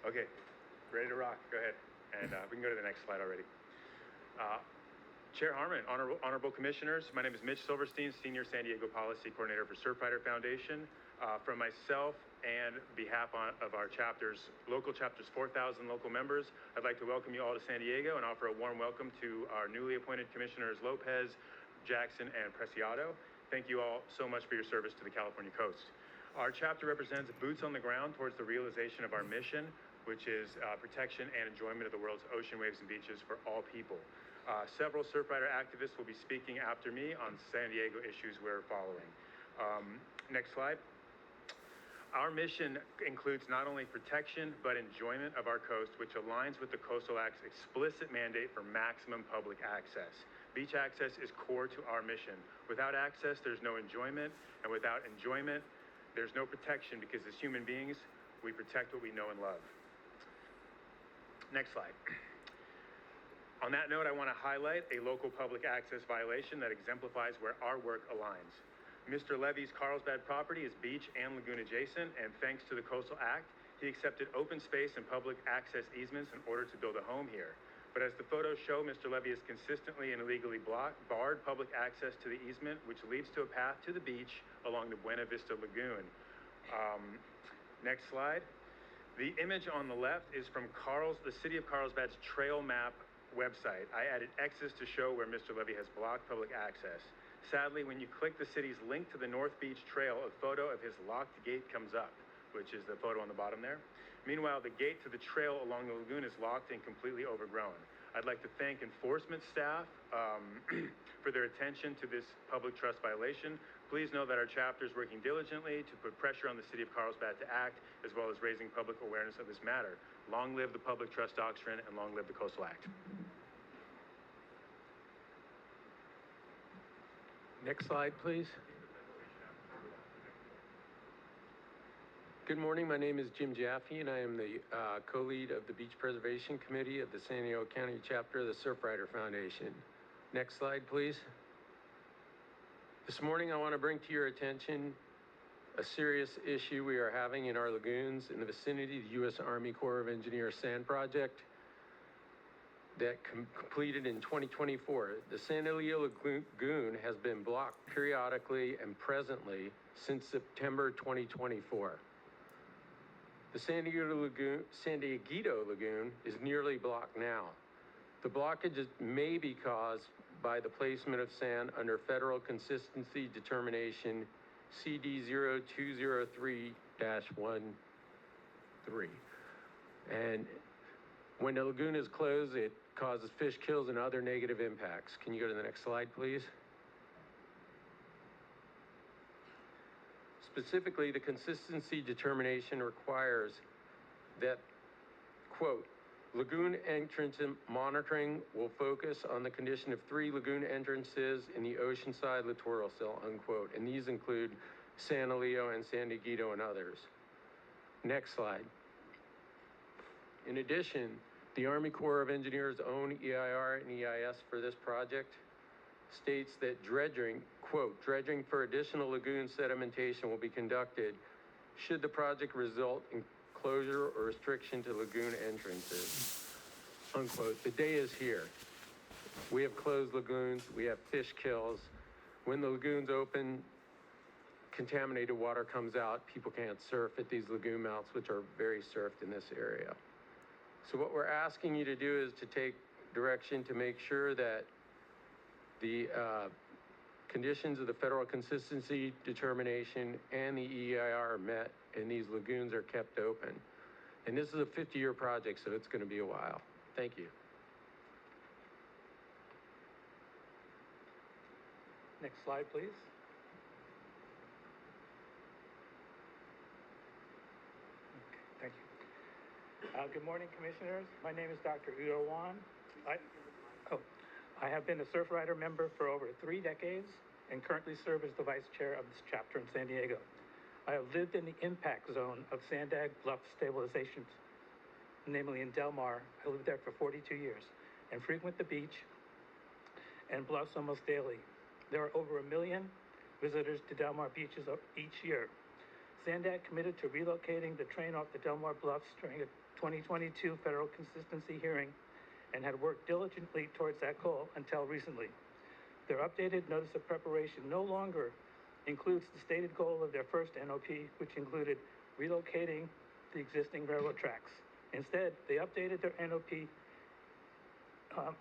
Okay, ready to rock. Go ahead. And we can go to the next slide already. Chair Harmon, honorable commissioners, my name is Mitch Silverstein, Senior San Diego Policy Coordinator for Surfrider Foundation. From myself and behalf of our chapters, local chapters, 4,000 local members, I'd like to welcome you all to San Diego and offer a warm welcome to our newly appointed commissioners Lopez, Jackson, and Preciado. Thank you all so much for your service to the California coast. Our chapter represents boots on the ground towards the realization of our mission, which is protection and enjoyment of the world's ocean, waves, and beaches for all people. Several Surfrider activists will be speaking after me on San Diego issues we're following. Next slide. Our mission includes not only protection, but enjoyment of our coast, which aligns with the Coastal Act's explicit mandate for maximum public access. Beach access is core to our mission. Without access, there's no enjoyment, and without enjoyment, there's no protection, because as human beings, we protect what we know and love. Next slide. On that note, I want to highlight a local public access violation that exemplifies where our work aligns. Mr. Levy's Carlsbad property is beach and lagoon adjacent, and thanks to the Coastal Act, he accepted open space and public access easements in order to build a home here. But as the photos show, Mr. Levy has consistently and illegally barred public access to the easement, which leads to a path to the beach along the Buena Vista Lagoon. Next slide. The image on the left is from the City of Carlsbad's trail map website. I added X's to show where Mr. Levy has blocked public access. Sadly, when you click the city's link to the North Beach Trail, a photo of his locked gate comes up, which is the photo on the bottom there. Meanwhile, the gate to the trail along the lagoon is locked and completely overgrown. I'd like to thank enforcement staff for their attention to this public trust violation. Please know that our chapter is working diligently to put pressure on the City of Carlsbad to act, as well as raising public awareness of this matter. Long live the public trust doctrine, and long live the Coastal Act. Next slide, please. Good morning, my name is Jim Jaffe, and I am the co-lead of the Beach Preservation Committee of the San Diego County chapter of the Surfrider Foundation. Next slide, please. This morning, I want to bring to your attention a serious issue we are having in our lagoons in the vicinity of the U.S. Army Corps of Engineers sand project that completed in 2024. The San Diego Lagoon has been blocked periodically and presently since September 2024. The San Diego Lagoon is nearly blocked now. The blockage may be caused by the placement of sand under Federal Consistency Determination CD0203-13. And when the lagoon is closed, it causes fish kills and other negative impacts. Can you go to the next slide, please? Specifically, the consistency determination requires that, quote, lagoon entrance monitoring will focus on the condition of 3 lagoon entrances in the oceanside littoral sill, unquote, and these include San Elio and San Diego and others. Next slide. In addition, the Army Corps of Engineers' own EIR and EIS for this project states that dredging, quote, dredging for additional lagoon sedimentation will be conducted should the project result in closure or restriction to lagoon entrances, unquote. The day is here. We have closed lagoons, we have fish kills. When the lagoons open, contaminated water comes out, people can't surf at these lagoon mouths, which are very surfed in this area. So what we're asking you to do is to take direction to make sure that the conditions of the Federal Consistency Determination and the EIR are met, and these lagoons are kept open. And this is a 50-year project, so it's going to be a while. Thank you. Next slide, please. Okay, thank you. Good morning, commissioners. My name is Dr. Udo Wan. I have been a Surfrider member for over 3 decades and currently serve as the vice chair of this chapter in San Diego. I have lived in the impact zone of Sandag Bluff stabilizations, namely in Del Mar. I lived there for 42 years and frequent the beach and bluffs almost daily. There are over 1 million visitors to Del Mar beaches each year. Sandag committed to relocating the train off the Delmar Bluffs during a 2022 federal consistency hearing and had worked diligently towards that goal until recently. Their updated notice of preparation no longer includes the stated goal of their first NOP, which included relocating the existing railroad tracks. Instead, they updated their NOP,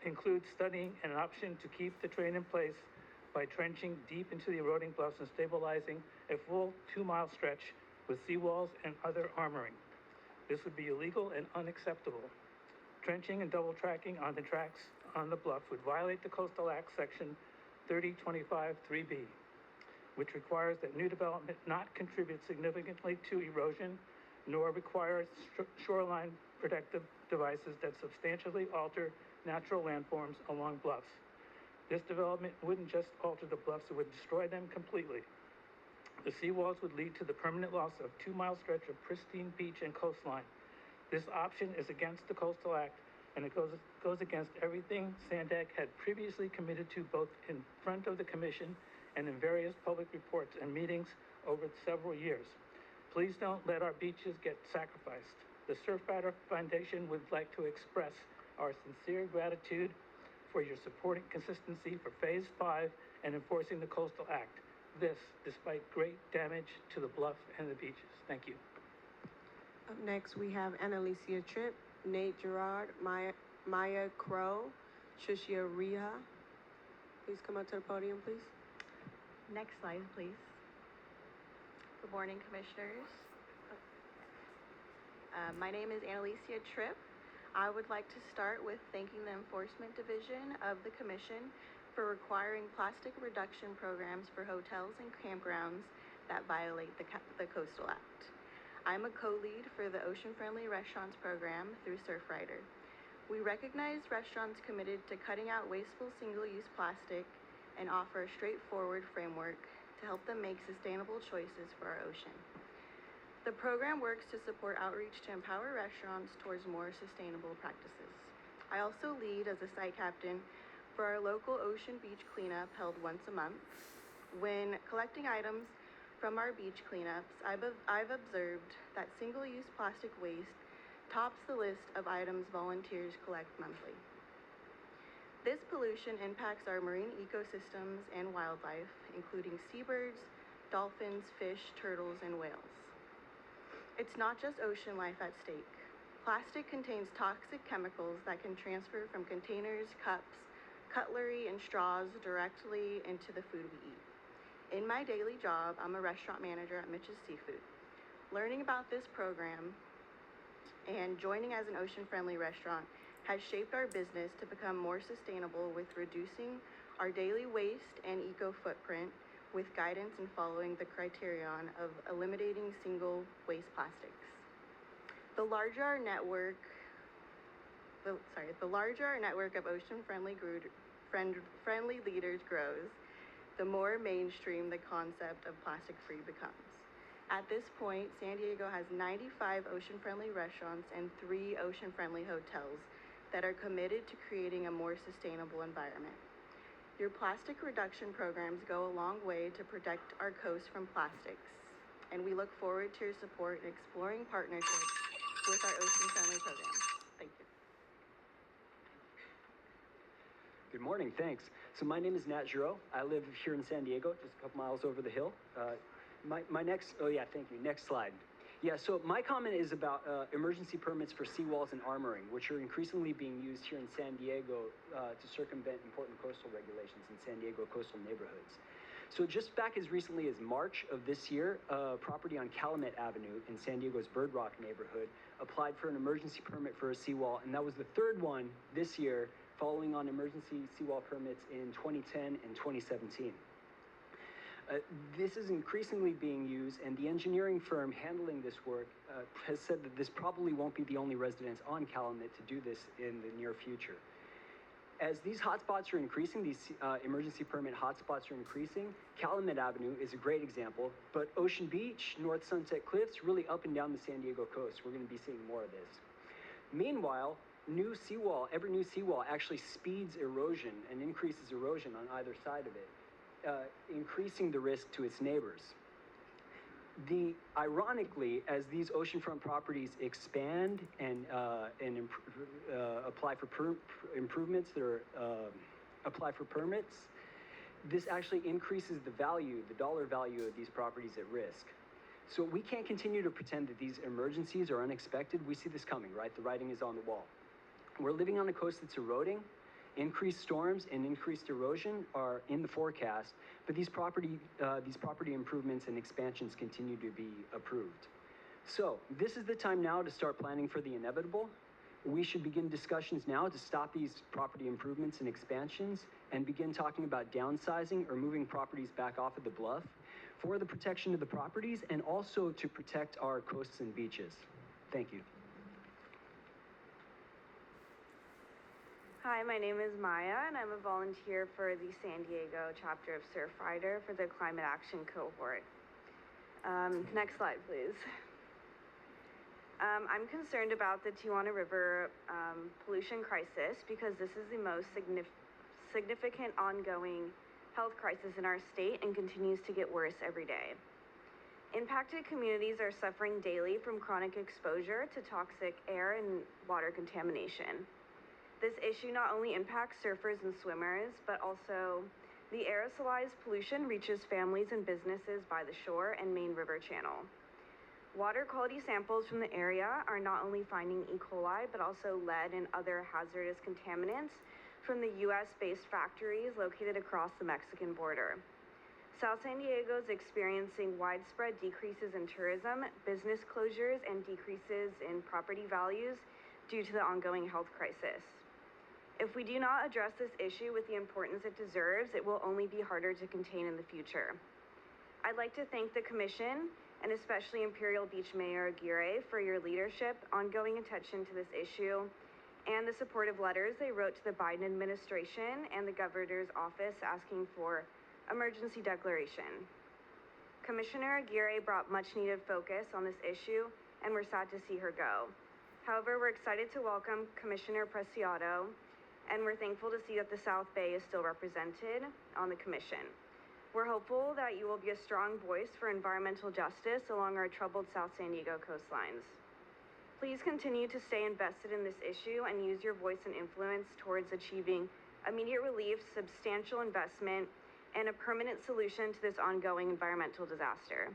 includes studying an option to keep the train in place by trenching deep into the eroding bluffs and stabilizing a full 2-mile stretch with seawalls and other armoring. This would be illegal and unacceptable. Trenching and double tracking on the tracks on the bluff would violate the Coastal Act Section 3025-3B, which requires that new development not contribute significantly to erosion, nor require shoreline protective devices that substantially alter natural landforms along bluffs. This development wouldn't just alter the bluffs, it would destroy them completely. The seawalls would lead to the permanent loss of 2-mile stretch of pristine beach and coastline. This option is against the Coastal Act, and it goes against everything Sandag had previously committed to, both in front of the commission and in various public reports and meetings over several years. Please don't let our beaches get sacrificed. The Surfrider Foundation would like to express our sincere gratitude for your support and consistency for Phase 5 and enforcing the Coastal Act. This, despite great damage to the bluff and the beaches. Thank you. Up next, we have Annalicia Tripp, Nate Gerard, Maya Crow, Shishia Riha. Please come up to the podium, please. Next slide, please. Good morning, Commissioners. My name is Annalicia Tripp. I would like to start with thanking the Enforcement Division of the Commission for requiring plastic reduction programs for hotels and campgrounds that violate the Coastal Act. I'm a co-lead for the Ocean Friendly Restaurants program through Surfrider. We recognize restaurants committed to cutting out wasteful single-use plastic and offer a straightforward framework to help them make sustainable choices for our ocean. The program works to support outreach to empower restaurants towards more sustainable practices. I also lead as a site captain for our local ocean beach cleanup held once a month. When collecting items from our beach cleanups, I've observed that single-use plastic waste tops the list of items volunteers collect monthly. This pollution impacts our marine ecosystems and wildlife, including seabirds, dolphins, fish, turtles, and whales. It's not just ocean life at stake. Plastic contains toxic chemicals that can transfer from containers, cups, cutlery, and straws directly into the food we eat. In my daily job, I'm a restaurant manager at Mitch's Seafood. Learning about this program and joining as an ocean-friendly restaurant has shaped our business to become more sustainable with reducing our daily waste and eco-footprint with guidance and following the criterion of eliminating single-use plastics. The larger our network of ocean-friendly leaders grows, the more mainstream the concept of plastic-free becomes. At this point, San Diego has 95 ocean-friendly restaurants and 3 ocean-friendly hotels that are committed to creating a more sustainable environment. Your plastic reduction programs go a long way to protect our coast from plastics, and we look forward to your support in exploring partnerships with our ocean-friendly programs. Thank you. Good morning, thanks. So my name is Nat Giroux. I live here in San Diego, just a couple miles over the hill. Thank you. Next slide. Yeah, so my comment is about emergency permits for seawalls and armoring, which are increasingly being used here in San Diego to circumvent important coastal regulations in San Diego coastal neighborhoods. So just back as recently as March of this year, property on Calumet Avenue in San Diego's Bird Rock neighborhood applied for an emergency permit for a seawall, and that was the 3rd one this year, following on emergency seawall permits in 2010 and 2017. This is increasingly being used, and the engineering firm handling this work has said that this probably won't be the only residence on Calumet to do this in the near future. As these hotspots are increasing, these emergency permit hotspots are increasing, Calumet Avenue is a great example, but Ocean Beach, North Sunset Cliffs, really up and down the San Diego coast, we're going to be seeing more of this. Meanwhile, every new seawall actually speeds erosion and increases erosion on either side of it, increasing the risk to its neighbors. Ironically, as these oceanfront properties expand and apply for improvements that are apply for permits, this actually increases the value, the dollar value of these properties at risk. So we can't continue to pretend that these emergencies are unexpected. We see this coming, right? The writing is on the wall. We're living on a coast that's eroding. Increased storms and increased erosion are in the forecast, but these property improvements and expansions continue to be approved. So this is the time now to start planning for the inevitable. We should begin discussions now to stop these property improvements and expansions and begin talking about downsizing or moving properties back off of the bluff for the protection of the properties and also to protect our coasts and beaches. Thank you. Hi, my name is Maya, and I'm a volunteer for the San Diego chapter of Surfrider for the Climate Action Cohort. Next slide, please. I'm concerned about the Tijuana River pollution crisis because this is the most significant ongoing health crisis in our state and continues to get worse every day. Impacted communities are suffering daily from chronic exposure to toxic air and water contamination. This issue not only impacts surfers and swimmers, but also the aerosolized pollution reaches families and businesses by the shore and main river channel. Water quality samples from the area are not only finding E. coli, but also lead and other hazardous contaminants from the US-based factories located across the Mexican border. South San Diego is experiencing widespread decreases in tourism, business closures, and decreases in property values due to the ongoing health crisis. If we do not address this issue with the importance it deserves, it will only be harder to contain in the future. I'd like to thank the Commission, and especially Imperial Beach Mayor Aguirre, for your leadership, ongoing attention to this issue, and the supportive letters they wrote to the Biden administration and the Governor's office asking for emergency declaration. Commissioner Aguirre brought much needed focus on this issue, and we're sad to see her go. However, we're excited to welcome Commissioner Preciado, and we're thankful to see that the South Bay is still represented on the commission. We're hopeful that you will be a strong voice for environmental justice along our troubled South San Diego coastlines. Please continue to stay invested in this issue and use your voice and influence towards achieving immediate relief, substantial investment, and a permanent solution to this ongoing environmental disaster.